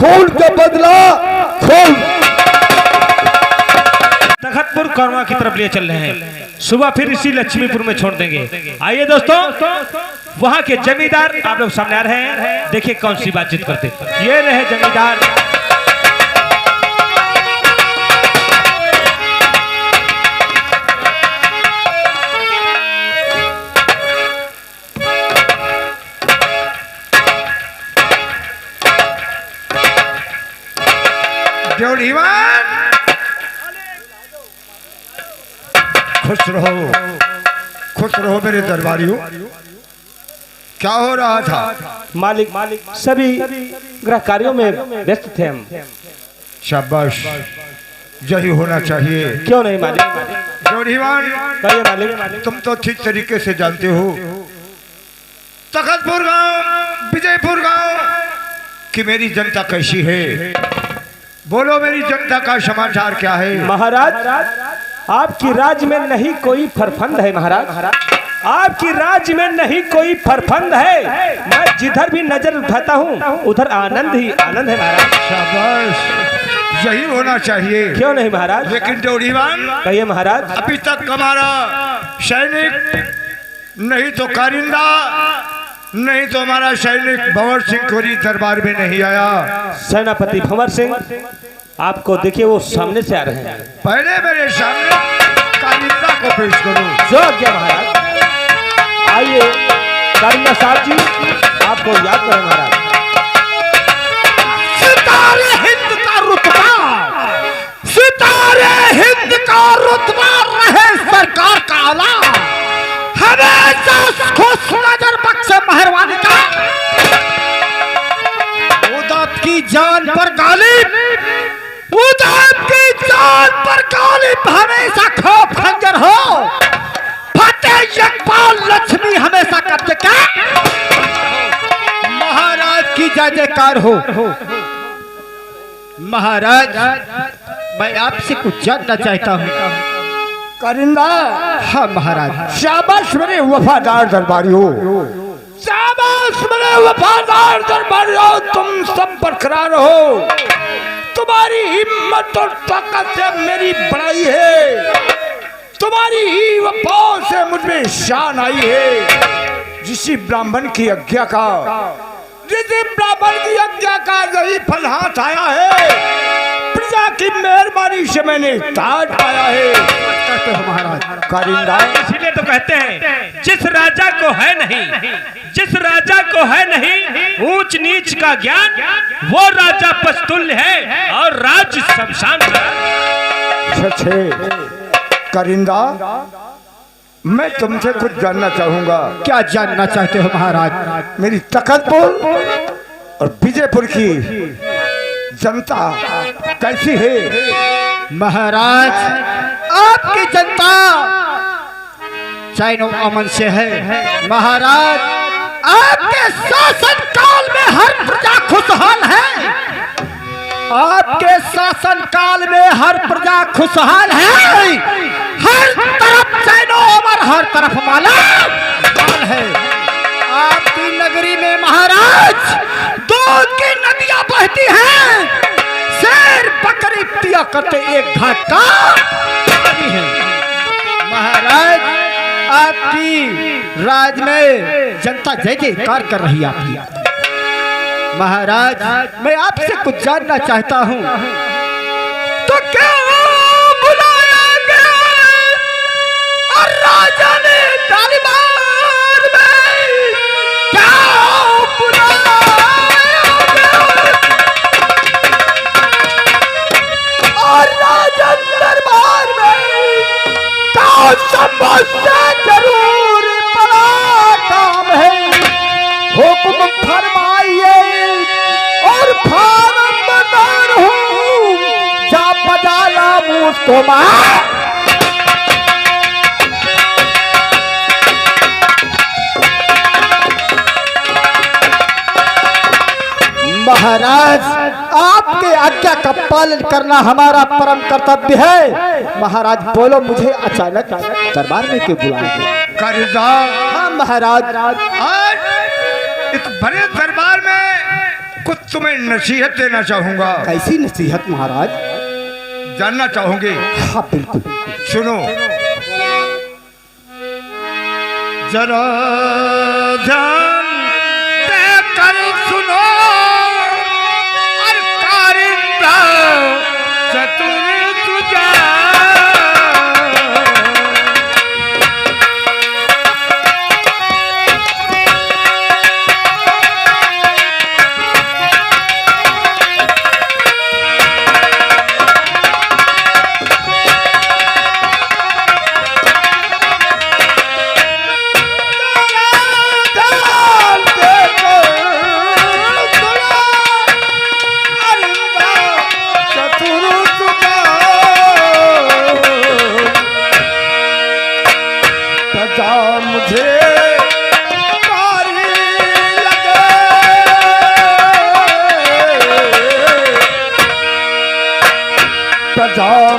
खून का बदला खून। तखतपुर कौरवा की तरफ ले चल रहे हैं, सुबह फिर इसी लक्ष्मीपुर में छोड़ देंगे। आइए दोस्तों, वहां के जमींदार आप लोग सामने आ रहे हैं, देखिए कौन सी बातचीत करते। ये रहे जमींदार। खुश रहो मेरे दरबारियों। क्या हो रहा था? मालिक सभी गृह कार्यों में व्यस्त थे हम। शाबाश, यही होना चाहिए। क्यों नहीं मालिक? कहिए मालिक। तुम तो ठीक तरीके से जानते हो तखतपुर गांव, विजयपुर गांव कि मेरी जनता कैसी है। बोलो, मेरी जनता का समाचार क्या है? महाराज, आपकी राज्य में नहीं कोई फरफंद है। महाराज, आपकी राज्य में नहीं कोई फरफंद है। मैं जिधर भी नजर उठाता हूँ उधर आनंद ही आनंद है। महाराज, शाबाश, यही होना चाहिए। क्यों नहीं महाराज? लेकिन डोरीवान, कहिए महाराज। अभी तक हमारा सैनिक नहीं तो कारिंदा, नहीं तो हमारा सैनिक भंवर सिंह कोरी दरबार में नहीं आया। सेनापति भंवर सिंह, आपको देखिए वो सामने से आ रहे हैं। पहले मेरे सामने कारिंदा को पेश करो। जो आज्ञा महाराज। आइए कारिंदा साहब जी, आपको याद करें महाराज। सितारे हिंद का रुतबा, सितारे हिंद का रुतबा रहे सरकार का आला, हमेशा खुश नजर बख्शे मेहरबानी का। उदत की जान पर गालिब, उदत की जान पर गालिब हमेशा खौफ खंजर हो। फतेह यकबाल लक्ष्मी हमेशा कब्जे का। महाराज की जय जयकार हो। महाराज, मैं आपसे कुछ जानना चाहता हूँ। कारिंदा। हाँ महाराज। शाबाश मेरे वफादार दरबारियों, शाबाश मेरे वफादार दरबारियों। तुम सब बरकरार हो। तुम्हारी हिम्मत और ताकत से मेरी बड़ाई है। तुम्हारी ही वफा से मुझमें शान आई है। जिसी ब्राह्मण की आज्ञा का, जिस ब्राह्मण की आज्ञा का यही फल हाथ आया है। प्रजा की मेहरबानी से मैंने ताज पाया है। महाराज कारिंदा, इसीलिए तो कहते हैं जिस राजा को है नहीं, जिस राजा को है नहीं ऊंच नीच का ज्ञान, वो राजा पस्तुल्य है और राज्य शमशान। सच है कारिंदा, मैं तुमसे कुछ जानना चाहूंगा। क्या जानना चाहते हो महाराज? मेरी तखतपुर और विजयपुर की जनता कैसी है? महाराज, आपकी जनता चैन और अमन से है। महाराज, आपके शासन काल में हर प्रजा खुशहाल है। आपके शासन काल में हर प्रजा खुशहाल है। हर तरफ चैन और अमन, हर तरफ माला है। आपकी नगरी में महाराज दूध की नदियां बहती हैं। शेर बकरी पिया करते एक घाट का पानी है। महाराज, आपकी राज में जनता जय जयकार कर रही है आपकी। महाराज, मैं आपसे कुछ जानना चाहता हूँ। तो क्या बुलाया गया और राजा ने तालिबान में क्या बुलाया और राजा दरबार में कौन समस्या जरूर बड़ा काम है। हुक्म फरमाइए और फरमानदार हूँ। जा बजा ला मुझको मां। महाराज, आपके आज्ञा का पालन करना हमारा परम कर्तव्य है। महाराज बोलो, मुझे अचानक दरबार में क्यों बुलाया? कारिंदा, हाँ महाराज। आज इस बड़े दरबार में कुछ तुम्हें नसीहत देना चाहूंगा। कैसी नसीहत महाराज? जानना चाहोगे? हाँ बिल्कुल। सुनो जरा ध्यान देकर सुनो और कारिंदा चतुर तुझा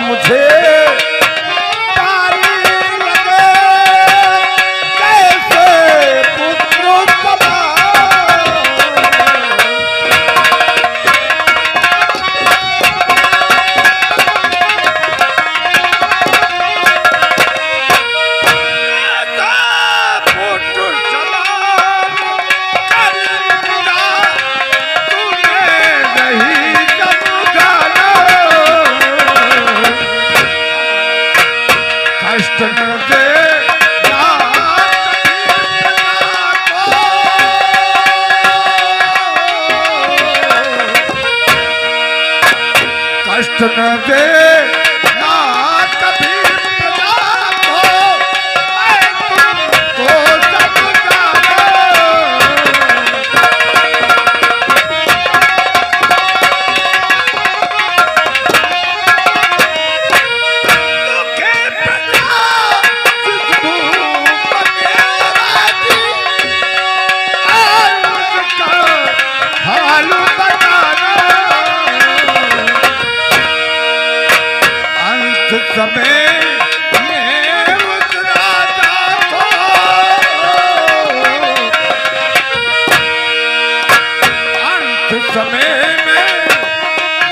मुझे प्यारी लगे कैसे पुत्र कष्ट न दे ना कभी प्रजा को, मैं तुमको सब दुखे प्रजा हाल बताना समय में उस राजा को, अंत समय में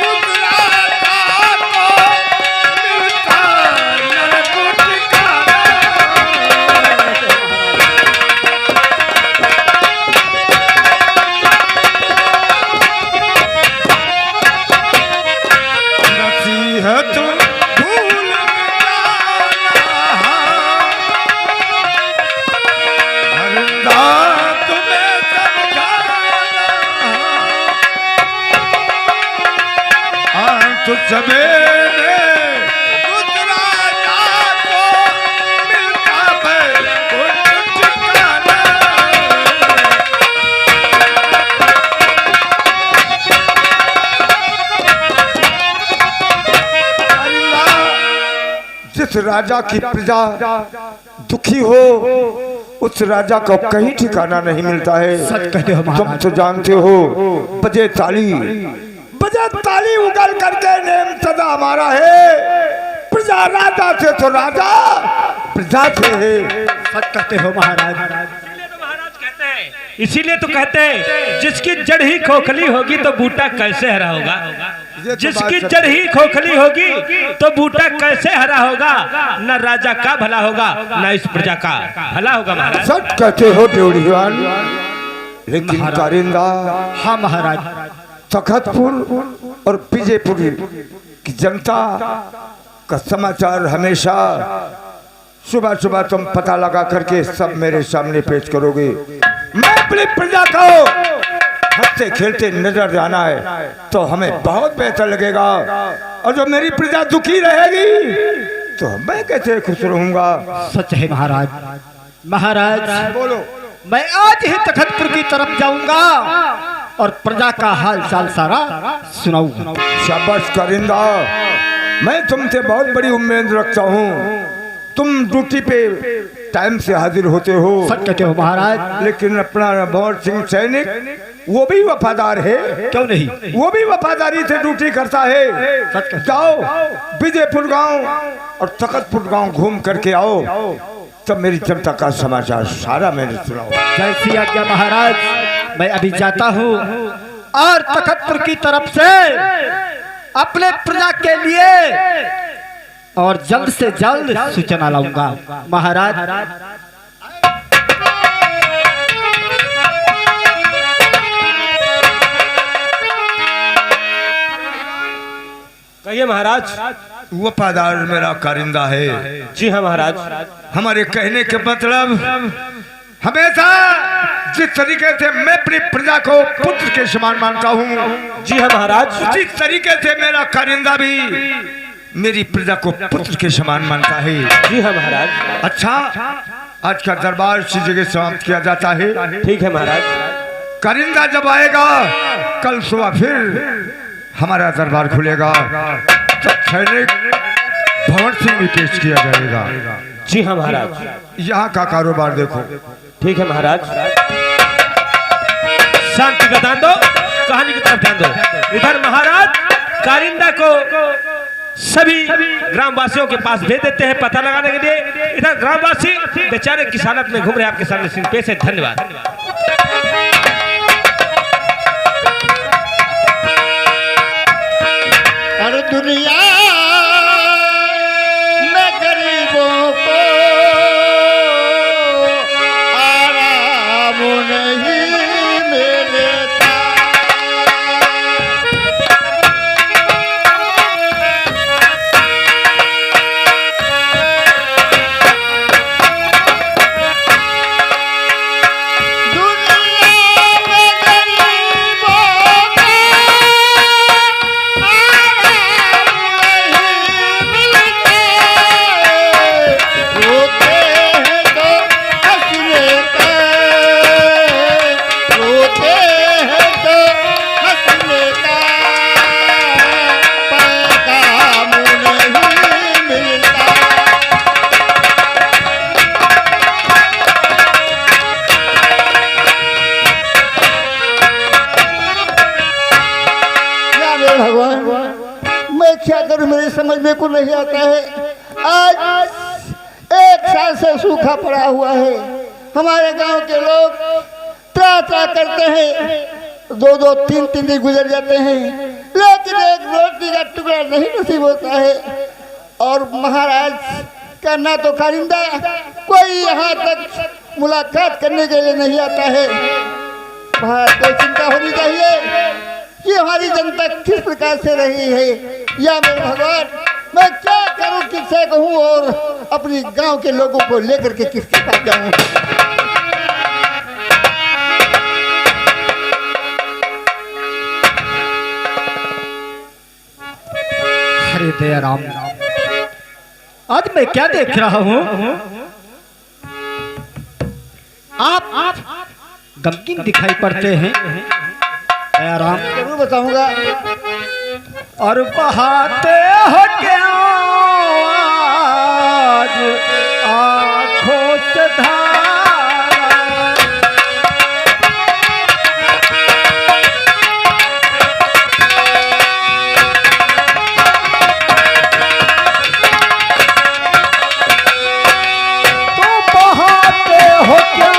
उस राजा को मिलता नरक ठिकाना। नसीहत सवेरे उस राजा को मिलता है कुछ ठिकाना। जिस राजा की प्रजा दुखी हो उस राजा को कहीं ठिकाना नहीं मिलता है। सच कहते हो तुम तो जानते हो बजे ताली उगल करके नेम सदा हमारा है। प्रजा राजा से तो राजा प्रजा से है। सच कहते हो महाराज। इसीलिए तो कहते हैं जिसकी जड़ ही खोखली होगी तो बूटा कैसे हरा होगा। जिसकी जड़ ही खोखली होगी तो बूटा कैसे हरा होगा। न राजा का भला होगा न इस प्रजा का भला होगा महाराज। सच कहते हो देवड़ीवान। लेकिन कारिंदा, हाँ महाराज, तखतपुर और विजयपुर की जनता का समाचार हमेशा सुबह सुबह तुम पता लगा करके सब मेरे सामने पेश करोगे। मैं अपनी प्रजा को हंसते खेलते नजर जाना है तो हमें बहुत बेहतर लगेगा। और जो मेरी प्रजा दुखी रहेगी तो मैं कैसे खुश रहूंगा। सच है महाराज। महाराज बोलो। मैं आज ही तखतपुर की तरफ जाऊंगा और प्रजा का हाल चाल सारा सुनाऊंगा। शाबाश कारिंदा, मैं तुमसे बहुत बड़ी उम्मीद रखता हूँ। तुम ड्यूटी पे टाइम से हाजिर होते हो। सच कहते हो महाराज। लेकिन अपना भंवर सिंह सैनिक वो भी वफादार है। क्यों नहीं, वो भी वफादारी से ड्यूटी करता है। सच कहते जाओ विजयपुर गांव और तखतपुर गांव घूम करके आओ, तब मेरी जनता का समाचार सारा मैंने सुनाओ। जैसी आज्ञा महाराज। मैं अभी जाता हूँ और तखतपुर की तरफ से अपने प्रजा के लिए और जल्द से जल्द सूचना लाऊंगा। महाराज कहिए महाराज। वफादार मेरा कारिंदा है। जी हाँ महाराज। हमारे कहने के मतलब हमेशा जिस तरीके से मैं अपनी प्रजा को पुत्र के समान मानता हूँ, जी हाँ महाराज, उसी तरीके से मेरा कारिंदा भी मेरी प्रजा को पुत्र के समान मानता है। जी हाँ महाराज। अच्छा, आज का दरबार इसी जगह समाप्त किया जाता है। ठीक है महाराज। कारिंदा जब आएगा कल सुबह फिर हमारा दरबार खुलेगा, तब सैनिक भवन सिंह भी पेश किया जाएगा। जी हाँ महाराज। यहाँ का कारोबार देखो। ठीक है महाराज। शांति का ध्यान दो, कहानी की तरफ ध्यान दो। इधर महाराज कारिंदा को सभी ग्रामवासियों के पास भेज देते हैं पता लगाने के लिए। इधर ग्रामवासी बेचारे किस हालत में घूम रहे हैं आपके सामने सीन पेश है। धन्यवाद। और दुनिया में गरीबों को आराम नहीं मिलता। मेरे समझ में को नहीं आता है। आज एक साल से सूखा पड़ा हुआ है। हमारे गांव के लोग त्राता करते हैं, 2-2, 3-3 दिन गुजर जाते हैं, लेकिन एक रोटी का टुकड़ा नहीं नसीब होता है। और महाराज का ना तो कारिंदा कोई यहाँ तक मुलाकात करने के लिए नहीं आता है। महाराज को चिंता होनी चाहिए कि हमारी जनता किस प्रकार से रही है, या मेरे भगवान मैं क्या करूं, किससे कहूं और अपनी गांव के लोगों को लेकर के किसके पास जाऊं। हरे दया राम, आज मैं क्या देख रहा हूं? आप गमगीन दिखाई पड़ते हैं। राम जरूर बताऊंगा। और बहाते हो क्या आज आँखों से धारा, तो बहाते हो क्या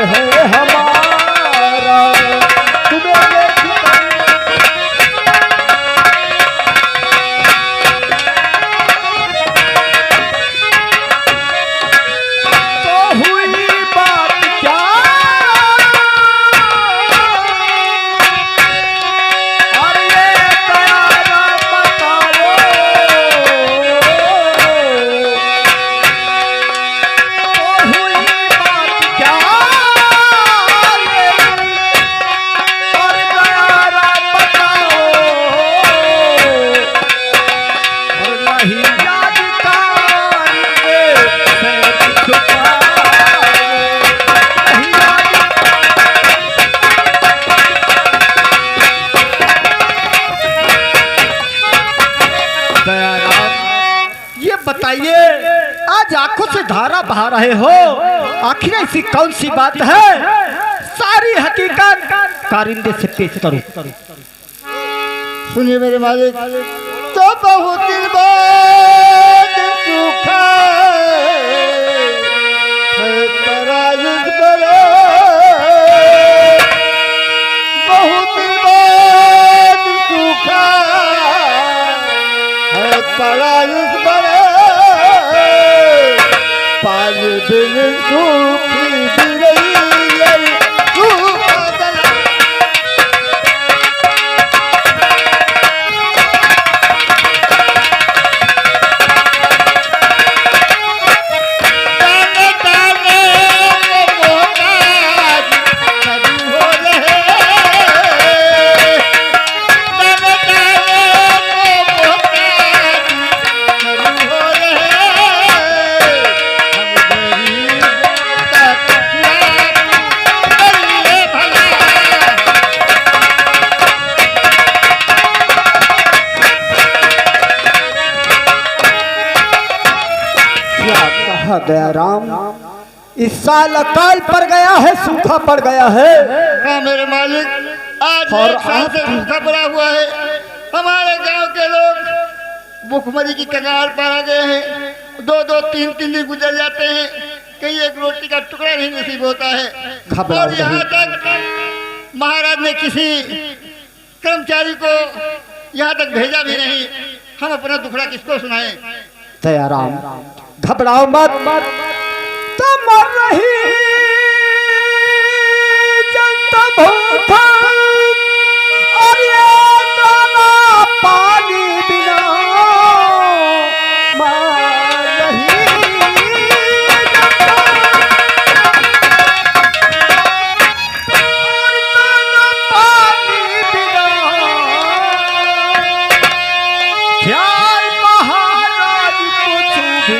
है हमारा तो हुई बात क्या, और ये तारा बताओ, तो हुई बात क्या, बताइए आज आंखों से धारा बहा रहे हो, आखिर ऐसी कौन सी बात है? सारी हकीकत कारिंदे से पेश करूं। सुनिए मेरे मालिक, तो बहुत दिन बाद सूखा है पराजित बड़े, बहुत दिन बाद सूखा है पराजित बड़े, पानी बिन सूखी बिरई सूखा गला। दयाराम, इस साल अकाल पड़ गया है, सूखा पड़ गया है। हाँ मेरे मालिक, आज और एक साल से सूखा पड़ा हुआ है। हमारे गांव के लोग भूखमरी की कगार पर आ गए हैं। 2-2, 3-3 दिन गुजर जाते हैं, कहीं एक रोटी का टुकड़ा नहीं नसीब होता है। और यहाँ तक महाराज ने किसी कर्मचारी को यहाँ तक भेजा भी नहीं। हम अपना दुखड़ा किसको सुनाएं? दयाराम, घबराओ मत, तो मर रही जनता भूखा और ये दाना पानी बिना मर रही जनता, और दाना पानी बिना। ख्याल महाराज कुछ भी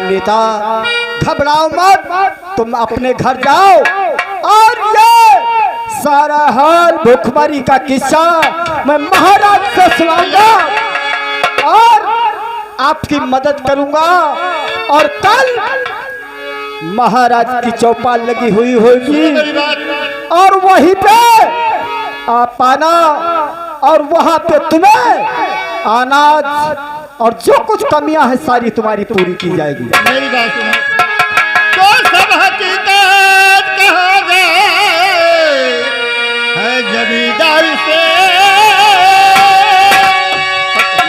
नेता, घबराओ मत, तुम अपने घर जाओ और ये सारा हाल भूखमरी का किस्सा मैं महाराज से सुनाऊंगा और आपकी मदद करूंगा। और कल महाराज की चौपाल लगी हुई होगी और वहीं पे आप आना और वहां पे तुम्हें अनाज और जो कुछ कमियां हैं सारी तुम्हारी पूरी की जाएगी। मेरी बात सुनो, तो सब हकीकत कहा गया है जमींदार से,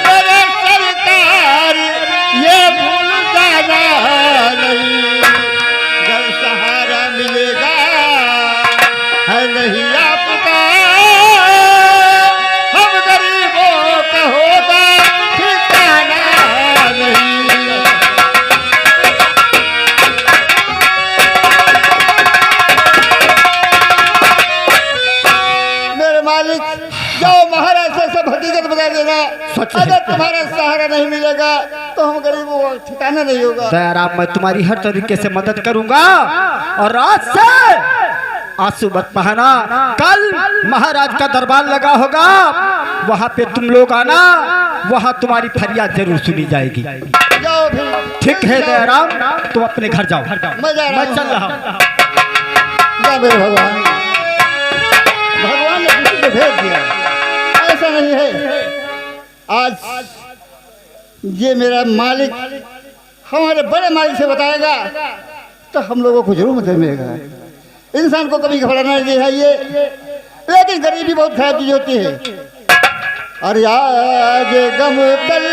मेरे सरकार ये भूल जाना नहीं, घर सहारा मिलेगा है नहीं आपका, हम गरीबों का होगा ठिकाना नहीं। मेरे मालिक, जाओ महाराज से सब हकीकत बता देना। अगर तुम्हारा सहारा नहीं मिलेगा तो हम गरीबों को ठिकाना नहीं होगा। दयाराम, मैं तुम्हारी हर तरीके से मदद करूंगा और आज से आंसू मत बहाना। कल महाराज का दरबार लगा होगा, वहां पे तुम लोग आना, वहां तुम्हारी फरियाद जरूर सुनी जाएगी। जाओ फिर। ठीक है दयाराम, तुम अपने घर जाओ, मैं जा रहा मैं हूँ। चल रहा हूँ। जा मेरे भगवान, भगवान ने किसी को भेज दिया, ऐसा नहीं है। आज ये मेरा मालिक हमारे बड़े मालिक से बताएगा तो हम लोगों को जरूर मदद मिलेगा। इंसान को कभी घबराना नहीं चाहिए, लेकिन गरीबी बहुत खराब चीज होती है। और आज गम कल